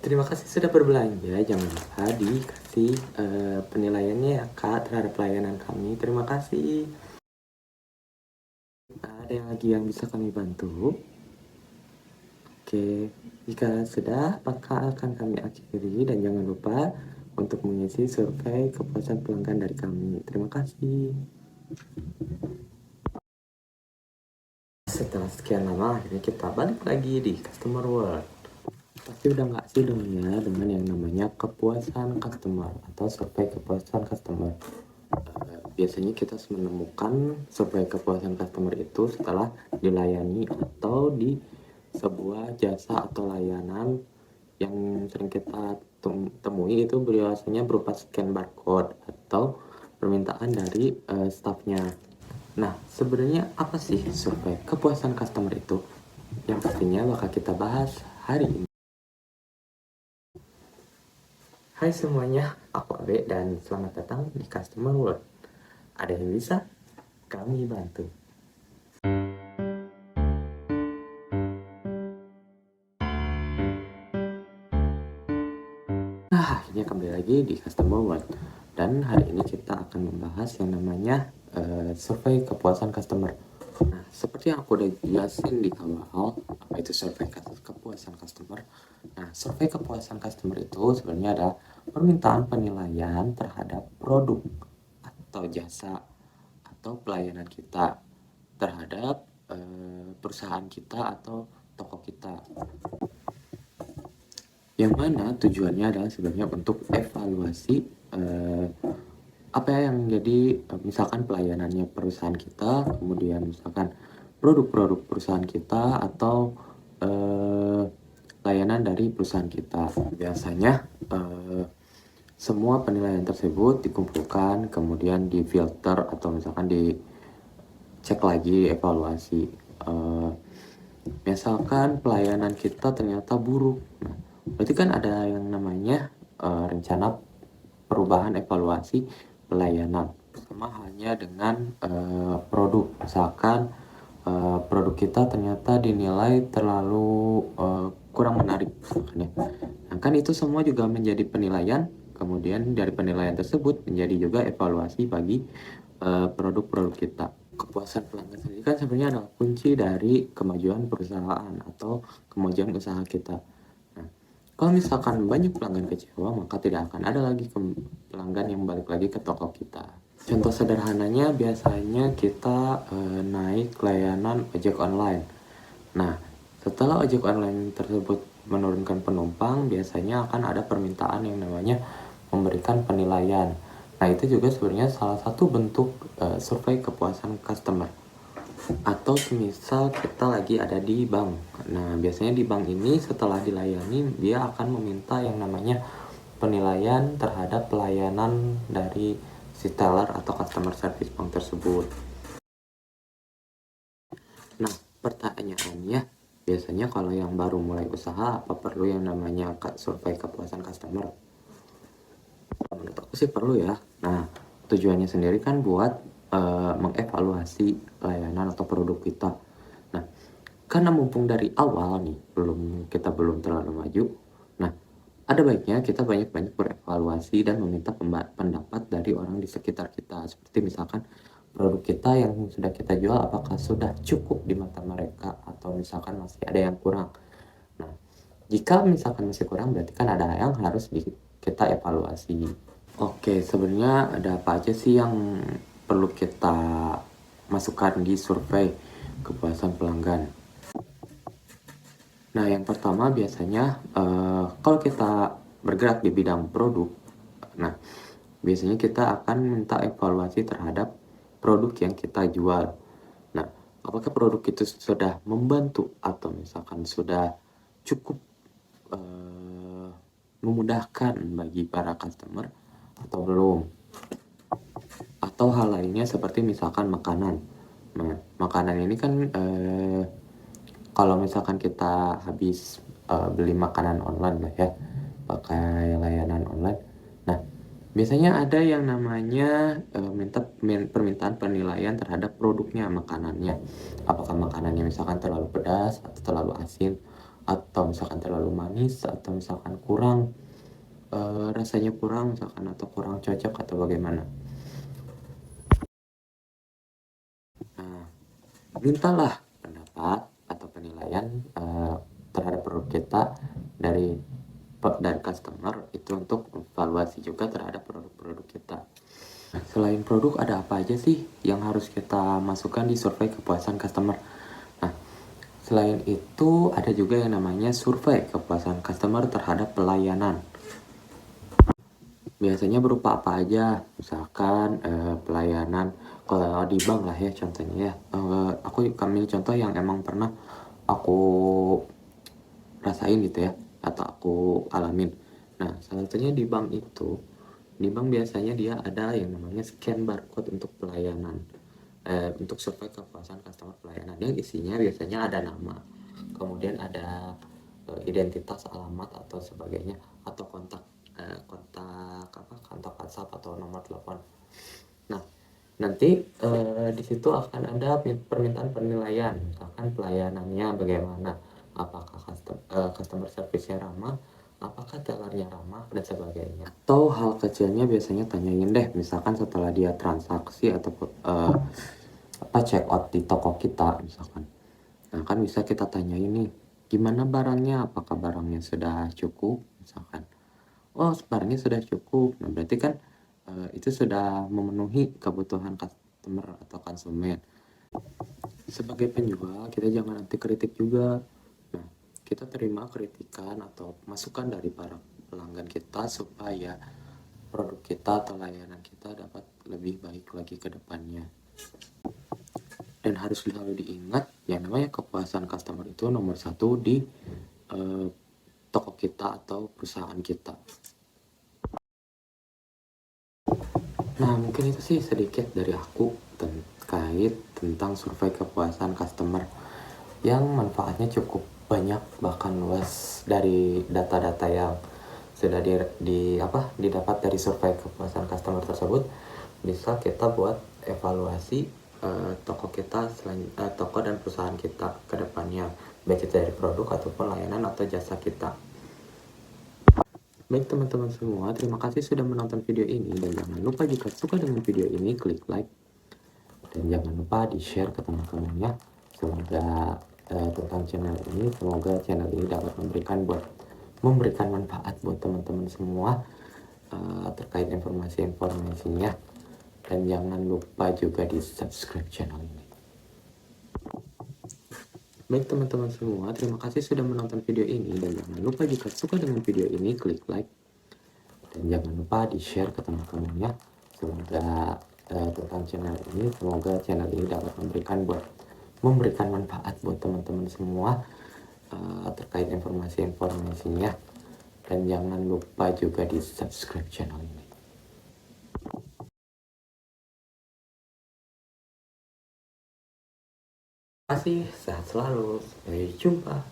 Terima kasih sudah berbelanja. Jangan lupa dikasih penilaiannya ya Kak terhadap pelayanan kami. Terima kasih. Ada yang lagi yang bisa kami bantu? Oke, jika sudah, maka akan kami akhiri dan jangan lupa untuk mengisi survei kepuasan pelanggan dari kami. Terima kasih. Setelah sekian lama, akhirnya kita balik lagi di Customer World. Pasti udah nggak sih dong ya dengan yang namanya kepuasan customer atau survei kepuasan customer. Biasanya kita menemukan survei kepuasan customer itu setelah dilayani atau di sebuah jasa atau layanan yang sering kita temui itu biasanya berupa scan barcode atau permintaan dari staffnya. Nah, sebenarnya apa sih survei kepuasan customer itu? Yang pastinya bakal kita bahas hari ini. Hai semuanya, aku Abe dan selamat datang di Customer World. Ada yang bisa kami bantu. Nah, akhirnya kembali lagi di Customer World. Dan hari ini kita akan membahas yang namanya survei kepuasan customer. Nah, seperti yang aku udah jelasin di awal, apa itu survei kepuasan customer? Nah, survei kepuasan customer itu sebenarnya adalah permintaan penilaian terhadap produk atau jasa atau pelayanan kita terhadap perusahaan kita atau toko kita. Yang mana tujuannya adalah sebenarnya untuk evaluasi apa yang jadi misalkan pelayanannya perusahaan kita, kemudian misalkan produk-produk perusahaan kita atau layanan dari perusahaan kita. Biasanya semua penilaian tersebut dikumpulkan, kemudian difilter atau misalkan dicek lagi evaluasi. Misalkan pelayanan kita ternyata buruk, nah, berarti kan ada yang namanya rencana perubahan evaluasi pelayanan. Sama halnya dengan produk, misalkan produk kita ternyata dinilai terlalu kurang menarik, misalkan ya. Nah, kan itu semua juga menjadi penilaian, kemudian dari penilaian tersebut menjadi juga evaluasi bagi produk-produk kita. Kepuasan pelanggan sendiri kan sebenarnya adalah kunci dari kemajuan perusahaan atau kemajuan usaha kita. Nah, kalau misalkan banyak pelanggan kecewa, maka tidak akan ada lagi pelanggan yang balik lagi ke toko kita. Contoh sederhananya biasanya kita naik layanan ojek online. Nah, setelah ojek online tersebut menurunkan penumpang, biasanya akan ada permintaan yang namanya memberikan penilaian. Nah, itu juga sebenarnya salah satu bentuk survei kepuasan customer. Atau semisal kita lagi ada di bank. Nah, biasanya di bank ini setelah dilayani, dia akan meminta yang namanya penilaian terhadap pelayanan dari si teller atau customer service bank tersebut. Nah, pertanyaannya, biasanya kalau yang baru mulai usaha, apa perlu yang namanya survei kepuasan customer? Menurut aku sih perlu ya. Nah, tujuannya sendiri kan buat mengevaluasi layanan atau produk kita. Nah, karena mumpung dari awal nih kita belum terlalu maju, nah ada baiknya kita banyak-banyak berevaluasi dan meminta pendapat dari orang di sekitar kita. Seperti misalkan produk kita yang sudah kita jual apakah sudah cukup di mata mereka atau misalkan masih ada yang kurang. Nah, jika misalkan masih kurang berarti kan ada yang harus kita evaluasi. Oke, sebenarnya ada apa aja sih yang perlu kita masukkan di survei kepuasan pelanggan? Nah, yang pertama biasanya kalau kita bergerak di bidang produk, nah biasanya kita akan minta evaluasi terhadap produk yang kita jual. Nah, apakah produk itu sudah membantu atau misalkan sudah cukup memudahkan bagi para customer atau belum? Atau hal lainnya seperti misalkan makanan. Nah, makanan ini kan kalau misalkan kita habis beli makanan online lah ya, pakai layanan online. Nah, biasanya ada yang namanya permintaan penilaian terhadap produknya, makanannya. Apakah makanannya misalkan terlalu pedas atau terlalu asin, atau misalkan terlalu manis, atau misalkan kurang rasanya kurang misalkan, atau kurang cocok atau bagaimana. Nah, mintalah pendapat atau penilaian terhadap produk kita dari customer itu untuk evaluasi juga terhadap produk-produk kita. Selain produk, ada apa aja sih yang harus kita masukkan di survei kepuasan customer? Nah, selain itu ada juga yang namanya survei kepuasan customer terhadap pelayanan. Biasanya berupa apa aja? Misalkan pelayanan kalau di bank lah ya contohnya ya. Aku ambil contoh yang emang pernah aku rasain gitu ya, atau aku alamin. Nah, salah satunya di bank itu, di bank biasanya dia ada yang namanya scan barcode untuk pelayanan, untuk survei kepuasan customer pelayanan, yang isinya biasanya ada nama, kemudian ada identitas, alamat atau sebagainya, atau kontak kontak WhatsApp atau nomor telepon. Nah, nanti di situ akan ada permintaan penilaian, misalkan pelayanannya bagaimana, apakah customer service-nya ramah, apakah tellernya ramah, dan sebagainya. Atau hal kecilnya biasanya tanyain deh, misalkan setelah dia transaksi atau check out di toko kita misalkan. Nah, kan bisa kita tanyain nih, gimana barangnya, apakah barangnya sudah cukup misalkan. Oh, barangnya sudah cukup. Nah, berarti kan itu sudah memenuhi kebutuhan customer atau konsumen. Sebagai penjual, kita jangan nanti kritik juga. Nah, kita terima kritikan atau masukan dari para pelanggan kita supaya produk kita atau layanan kita dapat lebih baik lagi ke depannya. Dan harus selalu diingat, yang namanya kepuasan customer itu nomor satu di toko kita atau perusahaan kita. Nah, mungkin itu sih sedikit dari aku terkait tentang survei kepuasan customer yang manfaatnya cukup banyak, bahkan luas dari data-data yang sudah didapat dari survei kepuasan customer tersebut. Bisa kita buat evaluasi toko kita toko dan perusahaan kita ke depannya, baik itu dari produk ataupun layanan atau jasa kita. Baik teman-teman semua, terima kasih sudah menonton video ini, dan jangan lupa jika suka dengan video ini klik like, dan jangan lupa di share ke teman-temannya. Semoga tentang channel ini, semoga channel ini dapat memberikan manfaat buat teman-teman semua terkait informasi-informasinya. Dan jangan lupa juga di subscribe channel ini. Baik teman-teman semua, terima kasih sudah menonton video ini, dan jangan lupa jika suka dengan video ini klik like, dan jangan lupa di share ke teman-temannya. Semoga tentang channel ini, semoga channel ini dapat memberikan manfaat buat teman-teman semua terkait informasi-informasinya. Dan jangan lupa juga di subscribe channel ini. Terima kasih, sehat selalu, sampai jumpa.